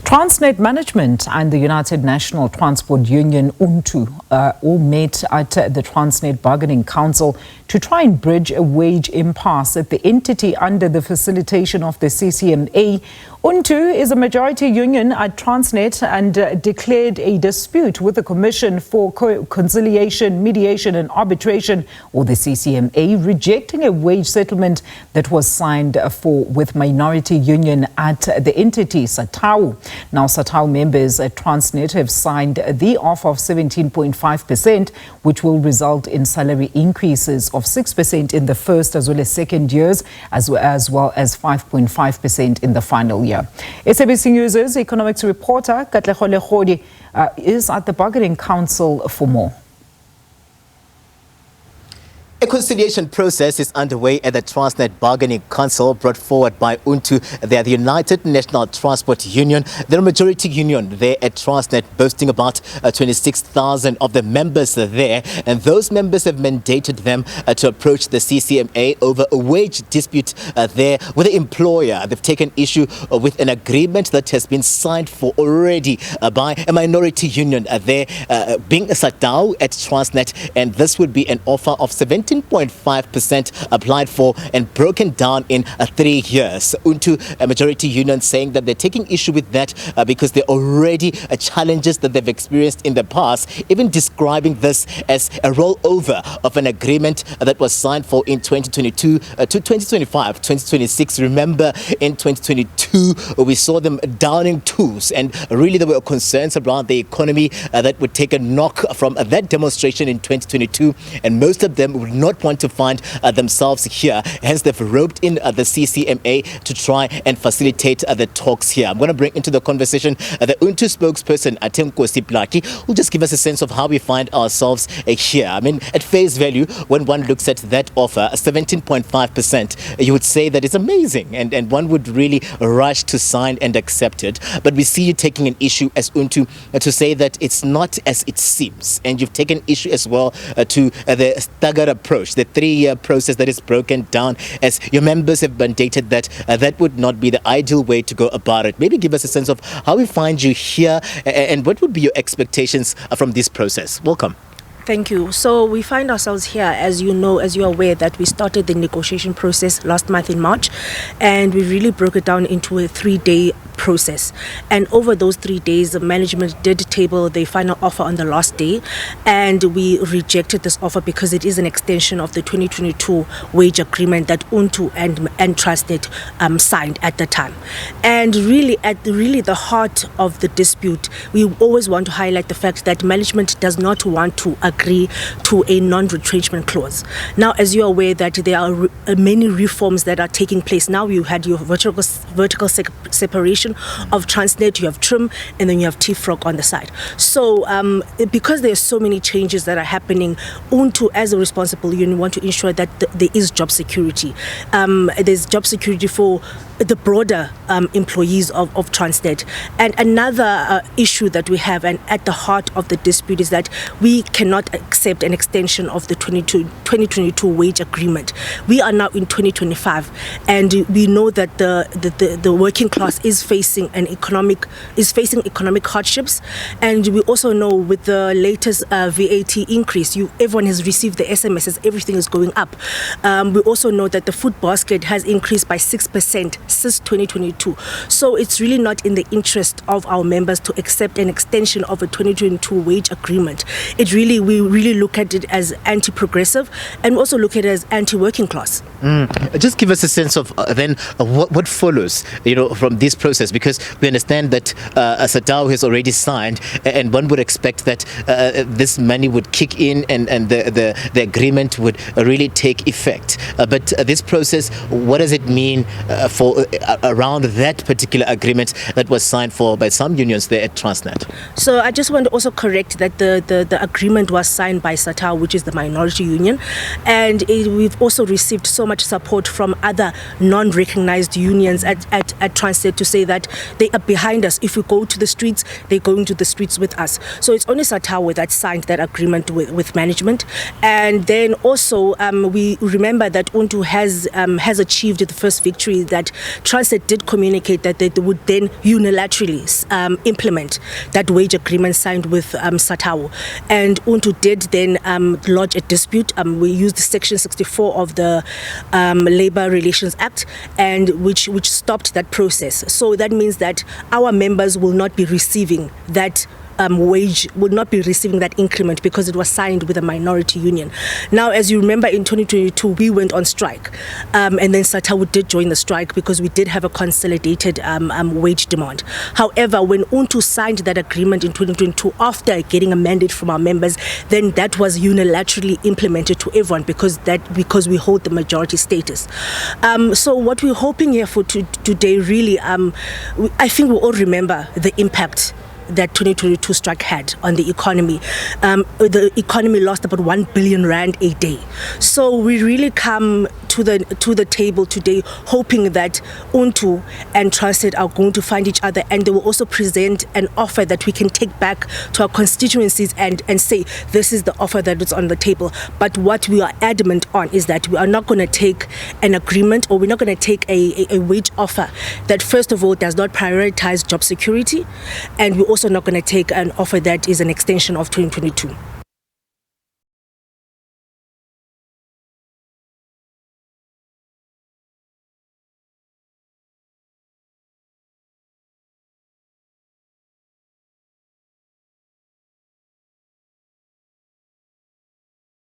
Transnet Management and the United National Transport Union, Untu, all met at the Transnet Bargaining Council to try and bridge a wage impasse at the entity under the facilitation of the CCMA. Untu is a majority union at Transnet and declared a dispute with the Commission for Conciliation, Mediation and Arbitration, or the CCMA, rejecting a wage settlement that was signed for with minority union at the entity, Satawu. Now, Satawu members at Transnet have signed the offer of 17.5%, which will result in salary increases of 6% in the first as well as second years, as well as 5.5% in the final year. SABC News' economics reporter Katlego Legodi is at the Bargaining Council for more. A conciliation process is underway at the Transnet Bargaining Council, brought forward by Untu. They are the United National Transport Union. They're a majority union there at Transnet, boasting about 26,000 of the members there. And those members have mandated them to approach the CCMA over a wage dispute there with the employer. They've taken issue with an agreement that has been signed for already by a minority union there, being Satawu at Transnet. And this would be an offer of 17.5% applied for and broken down in 3 years. Untu, a majority union, saying that they're taking issue with that because there are already challenges that they've experienced in the past, even describing this as a rollover of an agreement that was signed for in 2022 to 2025, 2026. Remember, in 2022, we saw them downing tools, and really there were concerns about the economy that would take a knock from that demonstration in 2022, and most of them would not want to find themselves here. Hence, they've roped in the CCMA to try and facilitate the talks here. I'm going to bring into the conversation the Untu spokesperson, Katlego, who will just give us a sense of how we find ourselves here. I mean, at face value, when one looks at that offer, 17.5%, you would say that it's amazing, and one would really rush to sign and accept it. But we see you taking an issue as Untu to say that it's not as it seems, and you've taken issue as well to the staggered approach, the 3-year process that is broken down, as your members have mandated that that would not be the ideal way to go about it. Maybe give us a sense of how we find you here and what would be your expectations from this process. Welcome. Thank you. So we find ourselves here, as you know, as you're aware, that we started the negotiation process last month in March, and we really broke it down into a 3-day process. And over those 3 days, the management did table the final offer on the last day, and we rejected this offer because it is an extension of the 2022 wage agreement that Untu and Transnet signed at the time. And really, at the heart of the dispute, we always want to highlight the fact that management does not want to agree to a non-retrenchment clause. Now, as you're aware, that there are many reforms that are taking place. Now you had your vertical separation of Transnet, you have Trim, and then you have T-Frog on the side. So because there are so many changes that are happening, Untu, as a responsible union, want to ensure that there is job security. There's job security for the broader employees of Transnet. And another issue that we have, and at the heart of the dispute, is that we cannot accept an extension of the 2022 wage agreement. We are now in 2025, and we know that the working class is facing economic hardships, and we also know with the latest VAT increase, everyone has received the SMSs, everything is going up. We also know that the food basket has increased by 6% since 2022. So it's really not in the interest of our members to accept an extension of a 2022 wage agreement. We really look at it as anti-progressive, and also look at it as anti-working class. Just give us a sense of then what follows, from this process, because we understand that Satawu has already signed, and one would expect that this money would kick in and the agreement would really take effect. But this process, what does it mean for around that particular agreement that was signed for by some unions there at Transnet? So I just want to also correct that the agreement was signed by Satawu, which is the minority union, and we've also received so much support from other non-recognized unions at Transnet to say that they are behind us. If we go to the streets, they're going to the streets with us. So it's only Satawu that signed that agreement with management. And then also we remember that Untu has achieved the first victory, that Transnet did communicate that they would then unilaterally implement that wage agreement signed with Satawu. And Untu did then lodge a dispute. We used Section 64 of the Labour Relations Act, and which stopped that process. So that means that our members will not be receiving that wage, would not be receiving that increment because it was signed with a minority union. Now, as you remember, in 2022, we went on strike, and then Satawu did join the strike because we did have a consolidated wage demand. However, when Untu signed that agreement in 2022, after getting a mandate from our members, then that was unilaterally implemented to everyone because we hold the majority status. So what we're hoping here for today, really, I think we all remember the impact that 2022 strike had on the economy. The economy lost about 1 billion rand a day. So we really come to the table today hoping that Untu and Transnet are going to find each other, and they will also present an offer that we can take back to our constituencies and say this is the offer that is on the table. But what we are adamant on is that we are not going to take an agreement, or we're not going to take a wage offer that first of all does not prioritize job security, and we're also not going to take an offer that is an extension of 2022.